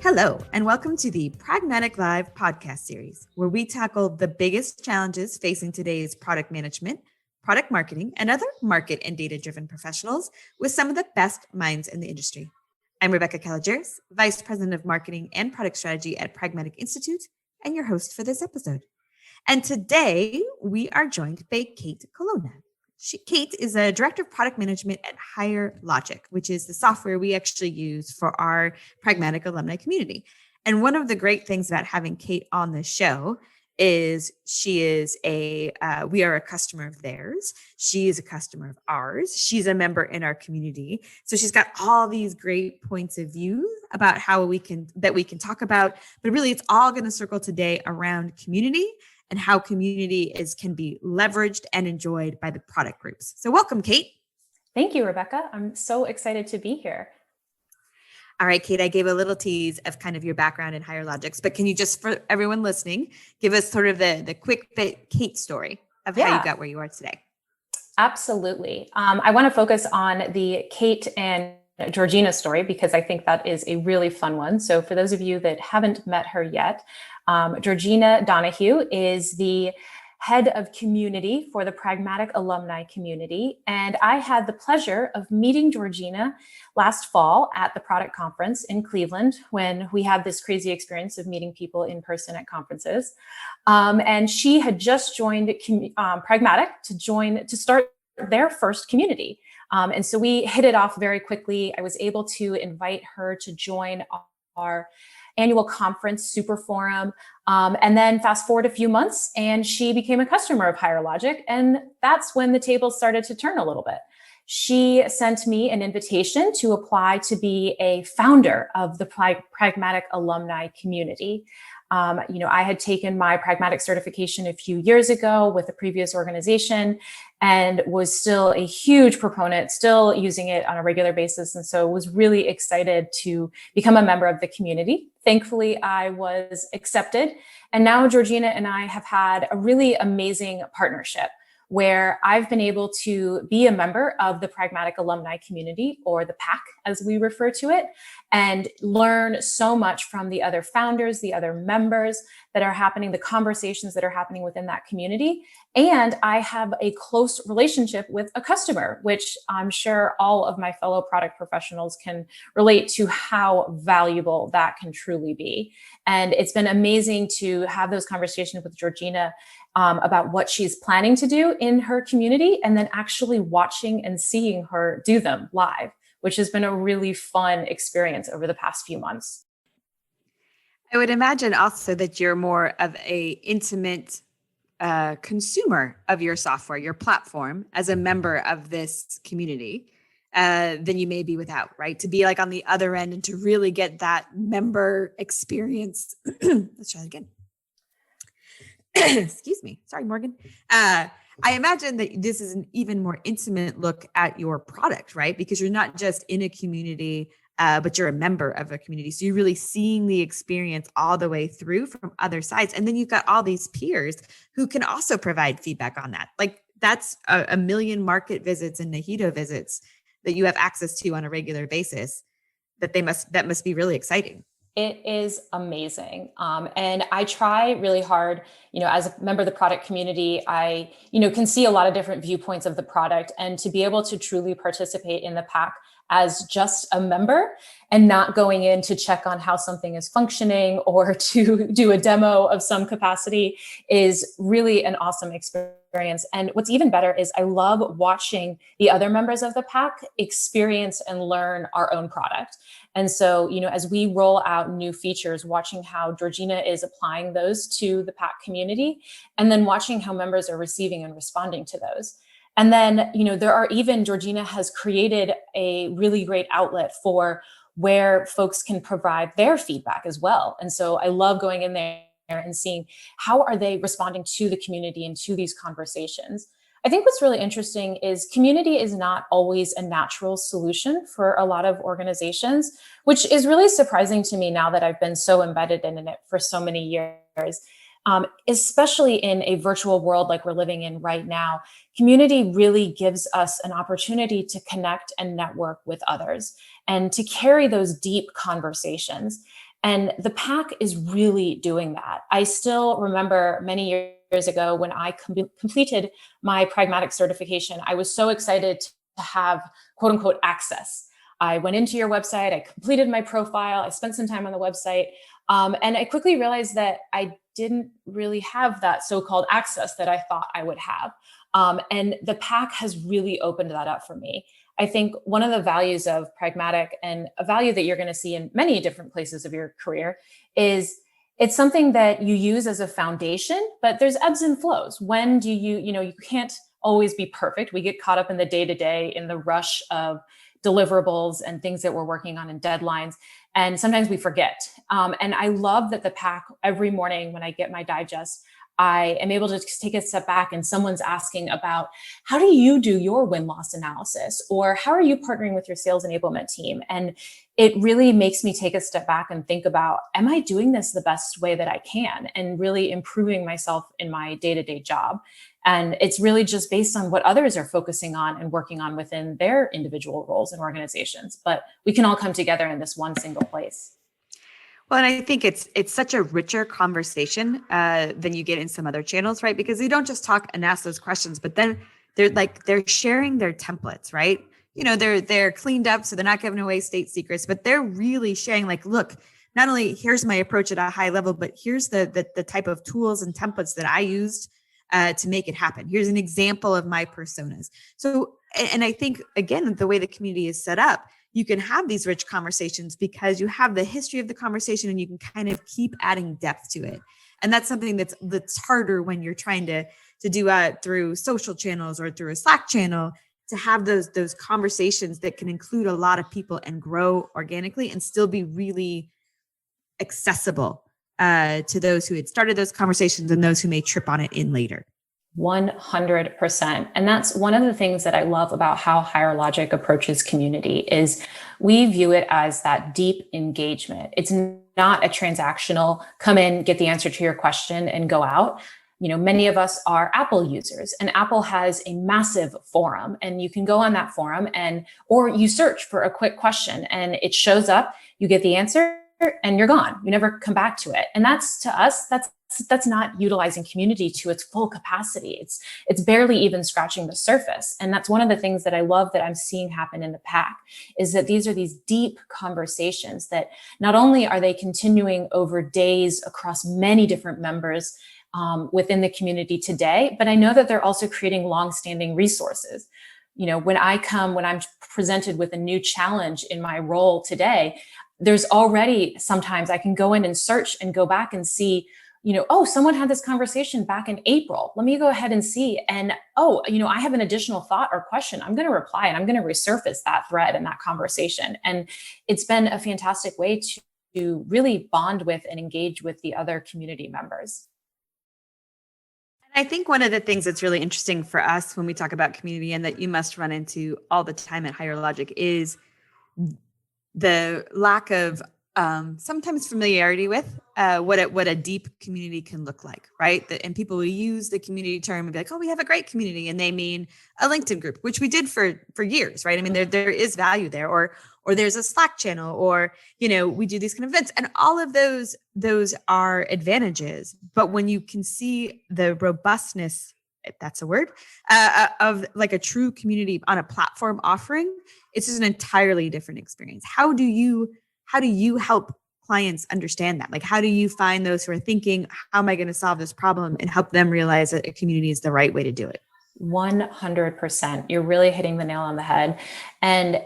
Hello, and welcome to the Pragmatic Live podcast series, where we tackle the biggest challenges facing today's product management, product marketing, and other market and data-driven professionals with some of the best minds in the industry. I'm Rebecca Kalogeris, Vice President of Marketing and Product Strategy at Pragmatic Institute, and your host for this episode. And today, we are joined by Kate Cologna. Kate is a Director of Product Management at Logic, which is the software we actually use for our Pragmatic alumni community. And one of the great things about having Kate on the show is we are a customer of theirs. She is a customer of ours. She's a member in our community. So she's got all these great points of view about how we can talk about, but really it's all going to circle today around community and how community can be leveraged and enjoyed by the product groups. So welcome, Kate. Thank you, Rebecca. I'm so excited to be here. All right, Kate, I gave a little tease of kind of your background in Logics, but can you just, for everyone listening, give us sort of the quick Kate story of how you got where you are today? Absolutely. I want to focus on the Kate and Georgina story because I think that is a really fun one. So for those of you that haven't met her yet, Georgina Donahue is the head of community for the Pragmatic alumni community. And I had the pleasure of meeting Georgina last fall at the product conference in Cleveland when we had this crazy experience of meeting people in person at conferences. And she had just joined Pragmatic to start their first community. And so we hit it off very quickly. I was able to invite her to join our annual conference, Super Forum. And then fast forward a few months and she became a customer of Logic. And that's when the tables started to turn a little bit. She sent me an invitation to apply to be a founder of the Pragmatic alumni community. I had taken my Pragmatic certification a few years ago with a previous organization and was still a huge proponent, still using it on a regular basis. And so was really excited to become a member of the community. Thankfully, I was accepted. And now Georgina and I have had a really amazing partnership where I've been able to be a member of the Pragmatic alumni community, or the PAC as we refer to it, and learn so much from the other founders, the other members that are happening, the conversations that are happening within that community. And I have a close relationship with a customer, which I'm sure all of my fellow product professionals can relate to how valuable that can truly be. And it's been amazing to have those conversations with Georgina about what she's planning to do in her community, and then actually watching and seeing her do them live, which has been a really fun experience over the past few months. I would imagine also that you're more of a intimate consumer of your software, your platform, as a member of this community than you may be without, right? To be like on the other end and to really get that member experience. Let's try it again. Excuse me. Sorry, Morgan. I imagine that this is an even more intimate look at your product, right? Because you're not just in a community, but you're a member of a community. So you're really seeing the experience all the way through from other sides. And then you've got all these peers who can also provide feedback on that. Like that's a million market visits and Nahido visits that you have access to on a regular basis that must be really exciting. It is amazing. And I try really hard, as a member of the product community, I, can see a lot of different viewpoints of the product, and to be able to truly participate in the PAC as just a member and not going in to check on how something is functioning or to do a demo of some capacity is really an awesome experience. And what's even better is I love watching the other members of the PAC experience and learn our own product. And so, as we roll out new features, watching how Georgina is applying those to the PAC community, and then watching how members are receiving and responding to those. And then, Georgina has created a really great outlet for where folks can provide their feedback as well. And so I love going in there and seeing how are they responding to the community and to these conversations. I think what's really interesting is community is not always a natural solution for a lot of organizations, which is really surprising to me now that I've been so embedded in it for so many years. Especially in a virtual world like we're living in right now, community really gives us an opportunity to connect and network with others and to carry those deep conversations. And the pack is really doing that. I still remember many years ago when I completed my pragmatic certification, I was so excited to have quote unquote access. I went into your website, I completed my profile, I spent some time on the website, and I quickly realized that I didn't really have that so-called access that I thought I would have. And the pack has really opened that up for me. I think one of the values of pragmatic, and a value that you're going to see in many different places of your career, is it's something that you use as a foundation, but there's ebbs and flows. When do you can't always be perfect. We get caught up in the day-to-day, in the rush of deliverables and things that we're working on and deadlines. And sometimes we forget. And I love that the pack, every morning when I get my digest, I am able to just take a step back and someone's asking about, how do you do your win-loss analysis? Or how are you partnering with your sales enablement team? And it really makes me take a step back and think about, am I doing this the best way that I can? And really improving myself in my day-to-day job. And it's really just based on what others are focusing on and working on within their individual roles and organizations. But we can all come together in this one single place. Well, and I think it's such a richer conversation than you get in some other channels, right? Because they don't just talk and ask those questions, but then they're sharing their templates, right? They're cleaned up, so they're not giving away state secrets, but they're really sharing, like, look, not only here's my approach at a high level, but here's the type of tools and templates that I used to make it happen. Here's an example of my personas. So, and I think, again, the way the community is set up, you can have these rich conversations because you have the history of the conversation and you can kind of keep adding depth to it. And that's something that's harder when you're trying to do through social channels or through a Slack channel, to have those conversations that can include a lot of people and grow organically and still be really accessible to those who had started those conversations and those who may trip on it in later. 100%. And that's one of the things that I love about how Higher Logic approaches community is we view it as that deep engagement. It's not a transactional, come in, get the answer to your question and go out. Many of us are Apple users, and Apple has a massive forum, and you can go on that forum or you search for a quick question and it shows up, you get the answer and you're gone. You never come back to it. And that's, to us, that's not utilizing community to its full capacity. It's barely even scratching the surface. And that's one of the things that I love that I'm seeing happen in the pack, is that these are these deep conversations that not only are they continuing over days across many different members within the community today, but I know that they're also creating longstanding resources. When I'm presented with a new challenge in my role today, there's already, sometimes I can go in and search and go back and see, someone had this conversation back in April. Let me go ahead and see. And, I have an additional thought or question. I'm going to reply and I'm going to resurface that thread and that conversation. And it's been a fantastic way to really bond with and engage with the other community members. I think one of the things that's really interesting for us when we talk about community, and that you must run into all the time at Higher Logic, is the lack of sometimes familiarity with what a deep community can look like, right? And people will use the community term and be like, "Oh, we have a great community," and they mean a LinkedIn group, which we did for years, right? I mean, there is value there, or there's a Slack channel, or we do these kind of events, and all of those are advantages. But when you can see the robustness, if that's a word, of like a true community on a platform offering, it's just an entirely different experience. How do you help clients understand that? Like, how do you find those who are thinking, how am I going to solve this problem, and help them realize that a community is the right way to do it? 100%. You're really hitting the nail on the head. And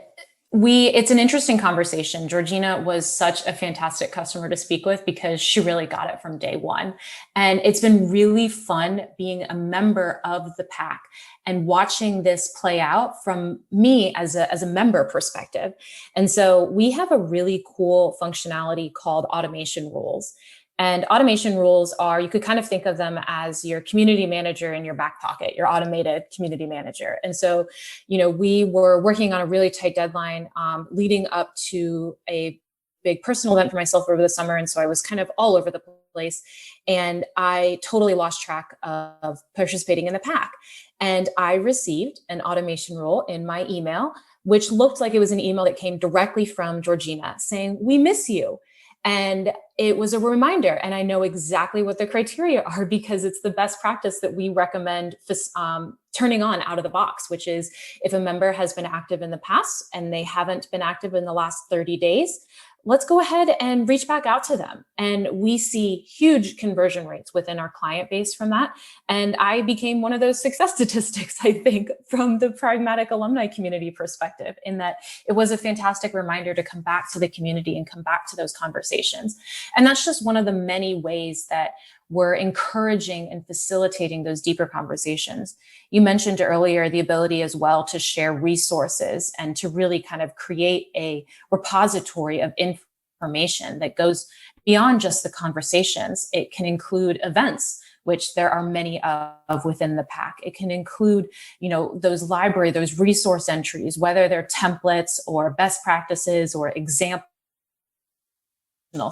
it's an interesting conversation. Georgina was such a fantastic customer to speak with because she really got it from day one. And it's been really fun being a member of the pack and watching this play out from me as a member perspective. And so we have a really cool functionality called automation rules. And automation rules are, you could kind of think of them as your community manager in your back pocket, your automated community manager. And so, we were working on a really tight deadline leading up to a big personal event for myself over the summer. And so I was kind of all over the place. And I totally lost track of participating in the pack. And I received an automation rule in my email, which looked like it was an email that came directly from Georgina saying, "We miss you." And it was a reminder, and I know exactly what the criteria are because it's the best practice that we recommend turning on out of the box, which is if a member has been active in the past and they haven't been active in the last 30 days, let's go ahead and reach back out to them. And we see huge conversion rates within our client base from that. And I became one of those success statistics, I think, from the Pragmatic alumni community perspective, in that it was a fantastic reminder to come back to the community and come back to those conversations. And that's just one of the many ways that we're encouraging and facilitating those deeper conversations. You mentioned earlier the ability as well to share resources and to really kind of create a repository of information that goes beyond just the conversations. It can include events, which there are many of within the pack. It can include, those library, those resource entries, whether they're templates or best practices or example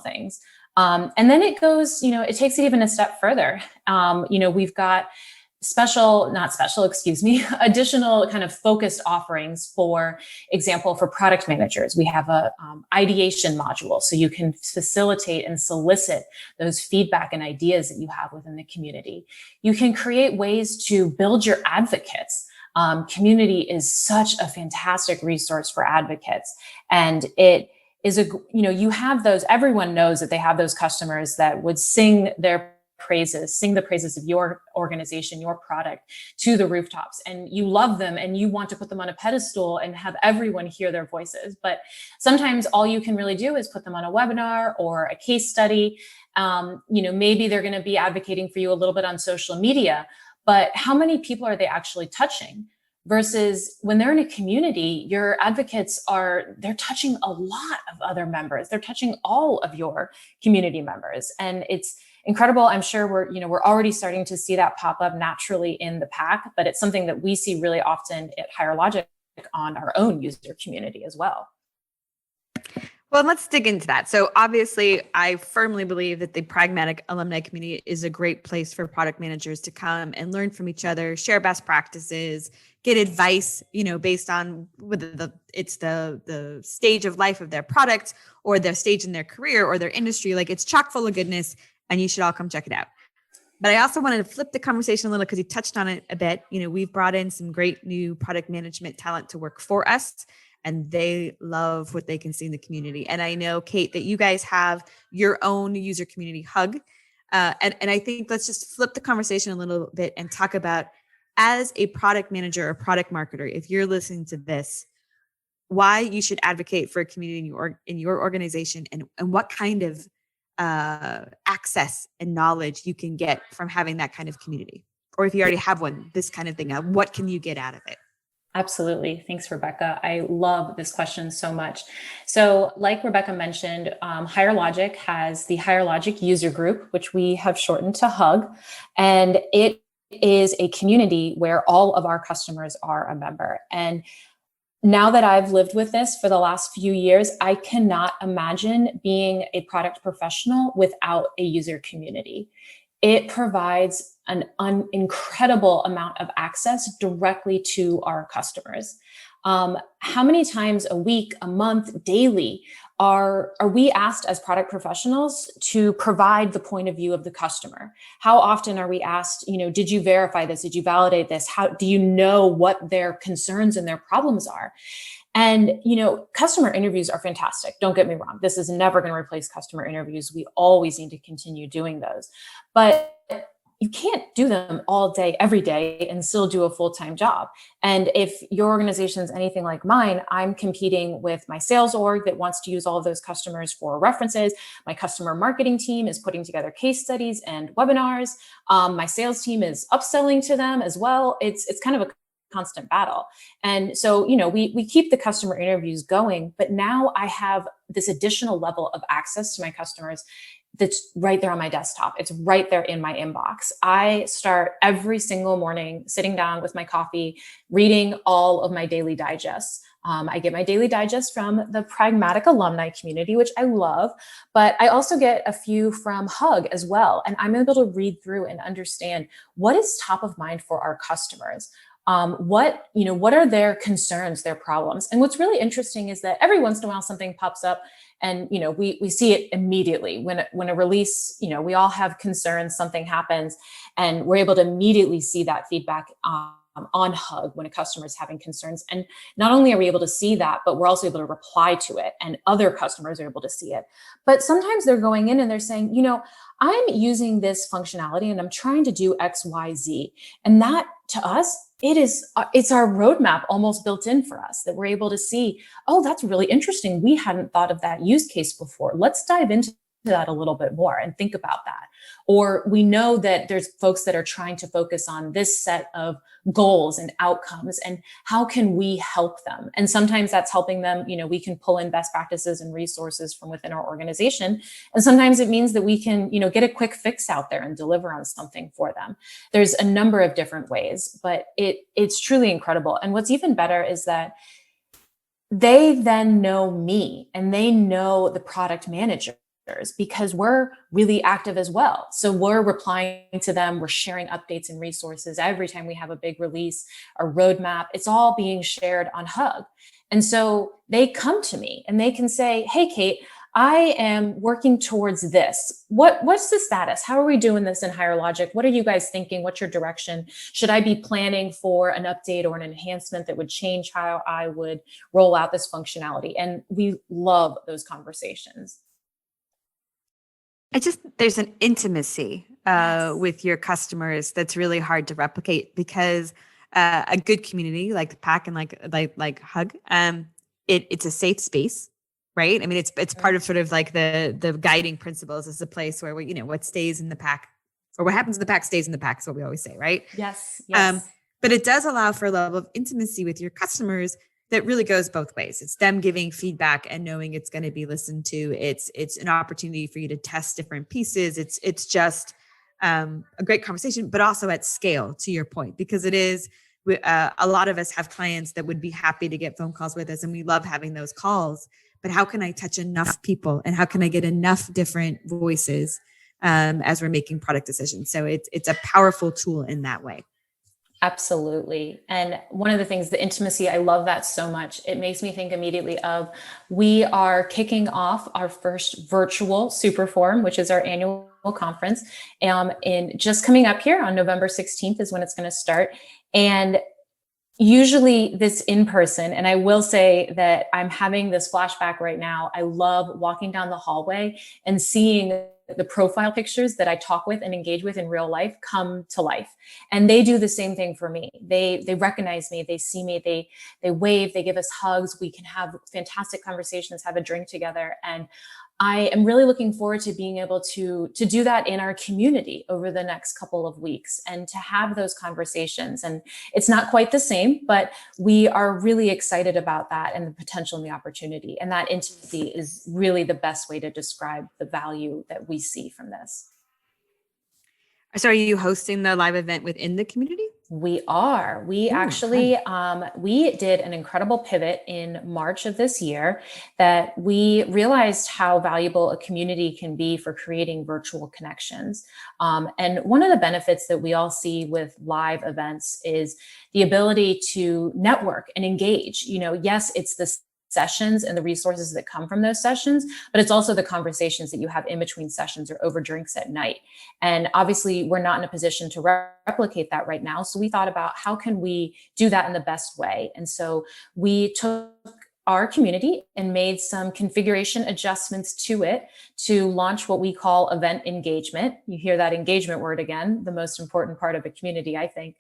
things. And then it goes, it takes it even a step further. We've got additional kind of focused offerings, for example, for product managers. We have a ideation module, so you can facilitate and solicit those feedback and ideas that you have within the community. You can create ways to build your advocates. Community is such a fantastic resource for advocates, and it is you have those, everyone knows that they have those customers that would sing the praises of your organization, your product to the rooftops, and you love them and you want to put them on a pedestal and have everyone hear their voices. But sometimes all you can really do is put them on a webinar or a case study. Maybe they're going to be advocating for you a little bit on social media, but how many people are they actually touching? Versus when they're in a community, your advocates they're touching a lot of other members. They're touching all of your community members. And it's incredible. I'm sure we're already starting to see that pop up naturally in the pack, but it's something that we see really often at Higher Logic on our own user community as well. Well, let's dig into that. So obviously, I firmly believe that the Pragmatic alumni community is a great place for product managers to come and learn from each other, share best practices, get advice, based on whether it's the stage of life of their product or their stage in their career or their industry. Like, it's chock full of goodness, and you should all come check it out. But I also wanted to flip the conversation a little because you touched on it a bit. We've brought in some great new product management talent to work for us, and they love what they can see in the community. And I know, Kate, that you guys have your own user community hug. And I think let's just flip the conversation a little bit and talk about, as a product manager or product marketer, if you're listening to this, why you should advocate for a community in your organization, and what kind of access and knowledge you can get from having that kind of community. Or if you already have one, this kind of thing, what can you get out of it? Absolutely. Thanks, Rebecca. I love this question so much. So like Rebecca mentioned, Higher Logic has the Higher Logic user group, which we have shortened to HUG. And it is a community where all of our customers are a member. And now that I've lived with this for the last few years, I cannot imagine being a product professional without a user community. It provides an incredible amount of access directly to our customers. How many times a week, a month, daily are we asked as product professionals to provide the point of view of the customer? How often are we asked, did you verify this? Did you validate this? How do you know what their concerns and their problems are? And, customer interviews are fantastic. Don't get me wrong. This is never going to replace customer interviews. We always need to continue doing those. But you can't do them all day, every day, and still do a full-time job. And if your organization is anything like mine, I'm competing with my sales org that wants to use all of those customers for references. My customer marketing team is putting together case studies and webinars. My sales team is upselling to them as well. It's kind of a constant battle. And so, we keep the customer interviews going, but now I have this additional level of access to my customers that's right there on my desktop. It's right there in my inbox. I start every single morning sitting down with my coffee, reading all of my daily digests. I get my daily digest from the Pragmatic alumni community, which I love, but I also get a few from HUG as well. And I'm able to read through and understand what is top of mind for our customers. what are their concerns, their problems. And what's really interesting is that every once in a while something pops up and, we see it immediately when a release, we all have concerns, something happens, and we're able to immediately see that feedback on Hug when a customer is having concerns. And not only are we able to see that, but we're also able to reply to it, and other customers are able to see it. But sometimes they're going in and they're saying, I'm using this functionality and I'm trying to do X, Y, Z. And that, to us, it's our roadmap almost built in for us, that we're able to see, oh, that's really interesting. We hadn't thought of that use case before. Let's dive into that a little bit more and think about that. Or we know that there's folks that are trying to focus on this set of goals and outcomes, and how can we help them? And sometimes that's helping them, we can pull in best practices and resources from within our organization. And sometimes it means that we can, get a quick fix out there and deliver on something for them. There's a number of different ways, but it's truly incredible. And what's even better is that they then know me and they know the product manager, because we're really active as well. So we're replying to them, we're sharing updates and resources every time we have a big release, a roadmap, it's all being shared on Hug. And so they come to me and they can say, hey, Kate, I am working towards this. What's the status? How are we doing this in Higher Logic? What are you guys thinking? What's your direction? Should I be planning for an update or an enhancement that would change how I would roll out this functionality? And we love those conversations. There's an intimacy with your customers that's really hard to replicate, because a good community like the Pack and like Hug, it's a safe space, right? I mean, it's part of sort of like the guiding principles. It's a place where what stays in the Pack, or what happens in the Pack stays in the Pack, is what we always say, right? Yes. But it does allow for a level of intimacy with your customers that really goes both ways. It's them giving feedback and knowing it's going to be listened to. It's an opportunity for you to test different pieces. It's just a great conversation, but also at scale, to your point, because it is, a lot of us have clients that would be happy to get phone calls with us, and we love having those calls. But how can I touch enough people, and how can I get enough different voices as we're making product decisions? So it's a powerful tool in that way. Absolutely. And one of the things, the intimacy, I love that so much. It makes me think immediately of, we are kicking off our first virtual Super Forum, which is our annual conference. In just coming up here on November 16th is when it's going to start. And usually this in person, and I will say that I'm having this flashback right now. I love walking down the hallway and seeing the profile pictures that I talk with and engage with in real life come to life. And they do the same thing for me. They recognize me, they see me, they wave, they give us hugs. We can have fantastic conversations, have a drink together. And I am really looking forward to being able to do that in our community over the next couple of weeks, and to have those conversations. And it's not quite the same, but we are really excited about that and the potential and the opportunity. And that intimacy is really the best way to describe the value that we see from this. So are you hosting the live event within the community? We are. We actually, we did an incredible pivot in March of this year, that we realized how valuable a community can be for creating virtual connections. And one of the benefits that we all see with live events is the ability to network and engage. Yes, it's the sessions and the resources that come from those sessions, but it's also the conversations that you have in between sessions or over drinks at night. And obviously we're not in a position to replicate that right now. So we thought about, how can we do that in the best way? And so we took our community and made some configuration adjustments to it to launch what we call event engagement. You hear that engagement word again, the most important part of a community, I think.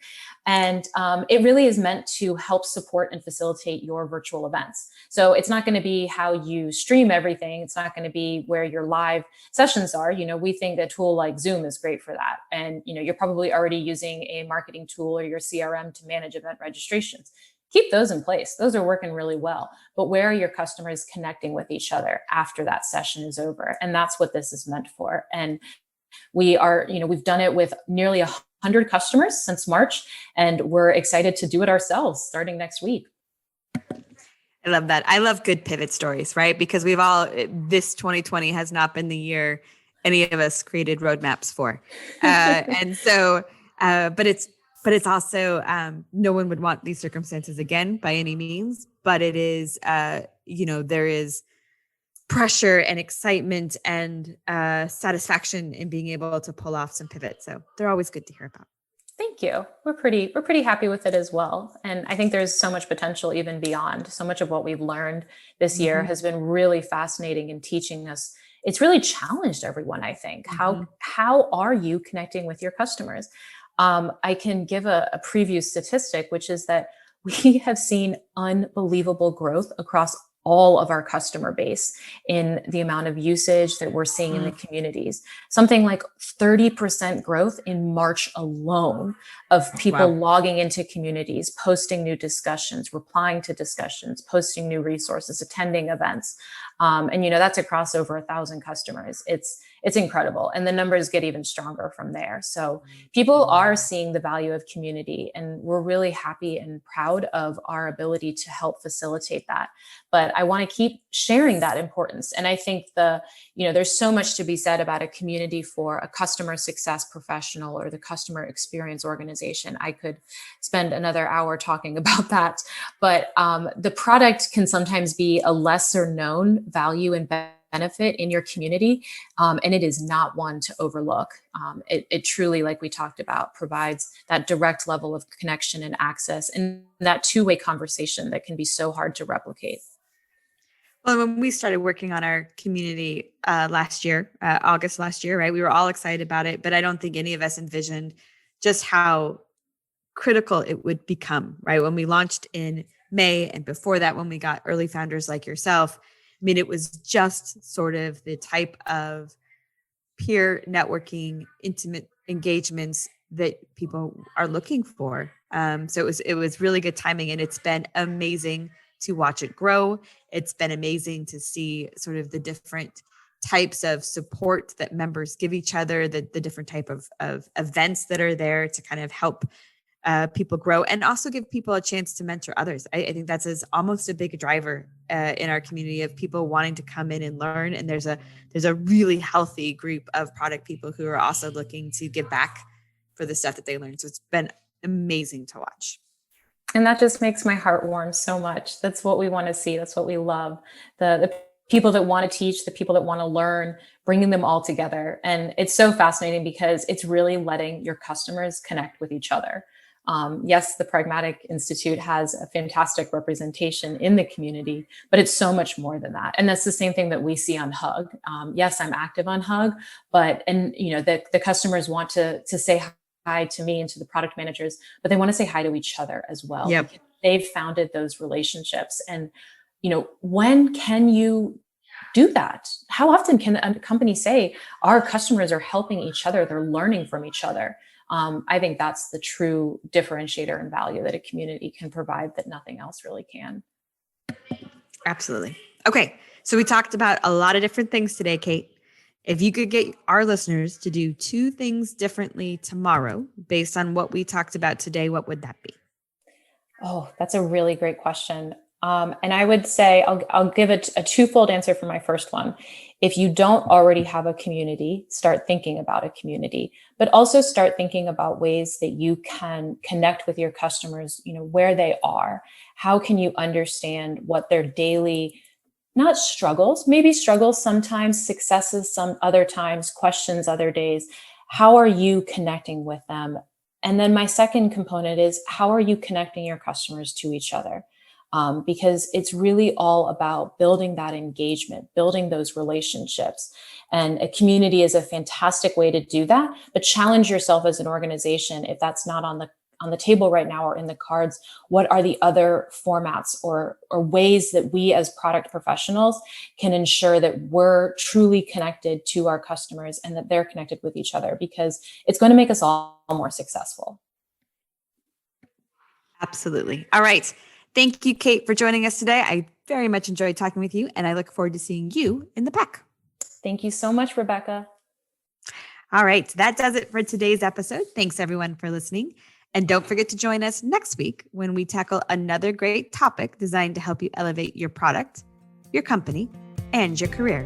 And it really is meant to help support and facilitate your virtual events. So it's not going to be how you stream everything. It's not going to be where your live sessions are. We think a tool like Zoom is great for that. And you're probably already using a marketing tool or your CRM to manage event registrations. Keep those in place. Those are working really well. But where are your customers connecting with each other after that session is over? And that's what this is meant for. And we are, we've done it with nearly 100 customers since March, and we're excited to do it ourselves starting next week. I love that. I love good pivot stories, right? Because this 2020 has not been the year any of us created roadmaps for. But it's But it's also, no one would want these circumstances again by any means, but it is, there is pressure and excitement and satisfaction in being able to pull off some pivots. So they're always good to hear about. Thank you. We're pretty happy with it as well. And I think there's so much potential even beyond. So much of what we've learned this year has been really fascinating in teaching us. It's really challenged everyone, I think. How are you connecting with your customers? I can give a preview statistic, which is that we have seen unbelievable growth across all of our customer base in the amount of usage that we're seeing in the communities. Something like 30% growth in March alone of people logging into communities, posting new discussions, replying to discussions, posting new resources, attending events. And that's across over 1,000 customers. It's incredible. And the numbers get even stronger from there. So people are seeing the value of community, and we're really happy and proud of our ability to help facilitate that. But I want to keep sharing that importance. And I think there's so much to be said about a community for a customer success professional or the customer experience organization. I could spend another hour talking about that, but the product can sometimes be a lesser known value and benefit in your community. And it is not one to overlook. It truly, like we talked about, provides that direct level of connection and access and that two-way conversation that can be so hard to replicate. Well, when we started working on our community August last year, right, we were all excited about it, but I don't think any of us envisioned just how critical it would become, right? When we launched in May, and before that, when we got early founders like yourself, I mean, it was just sort of the type of peer networking, intimate engagements that people are looking for. So it was really good timing, and it's been amazing to watch it grow. It's been amazing to see sort of the different types of support that members give each other, the different type of events that are there to kind of help people grow and also give people a chance to mentor others. I think that's almost a big driver in our community of people wanting to come in and learn. And there's a really healthy group of product people who are also looking to give back for the stuff that they learned. So it's been amazing to watch. And that just makes my heart warm so much. That's what we want to see. That's what we love. The people that want to teach, the people that want to learn, bringing them all together. And it's so fascinating because it's really letting your customers connect with each other. Yes, the Pragmatic Institute has a fantastic representation in the community, but it's so much more than that. And that's the same thing that we see on Hug. Yes, I'm active on Hug, but the customers want to say hi to me and to the product managers, but they want to say hi to each other as well. Yep. Because they've founded those relationships. And, when can you do that? How often can a company say our customers are helping each other, they're learning from each other? I think that's the true differentiator and value that a community can provide that nothing else really can. Absolutely. Okay. So we talked about a lot of different things today, Kate. If you could get our listeners to do 2 things differently tomorrow based on what we talked about today, what would that be? Oh, that's a really great question. And I would say I'll give it a twofold answer for my first one. If you don't already have a community, start thinking about a community, but also start thinking about ways that you can connect with your customers, where they are. How can you understand what their daily, not struggles, maybe struggles sometimes, successes some other times, questions other days. How are you connecting with them? And then my second component is, how are you connecting your customers to each other? Because it's really all about building that engagement, building those relationships. And a community is a fantastic way to do that, but challenge yourself as an organization. If that's not on the table right now or in the cards, what are the other formats or ways that we as product professionals can ensure that we're truly connected to our customers and that they're connected with each other? Because it's going to make us all more successful. Absolutely. All right. Thank you, Kate, for joining us today. I very much enjoyed talking with you, and I look forward to seeing you in the pack. Thank you so much, Rebecca. All right. That does it for today's episode. Thanks, everyone, for listening. And don't forget to join us next week when we tackle another great topic designed to help you elevate your product, your company, and your career.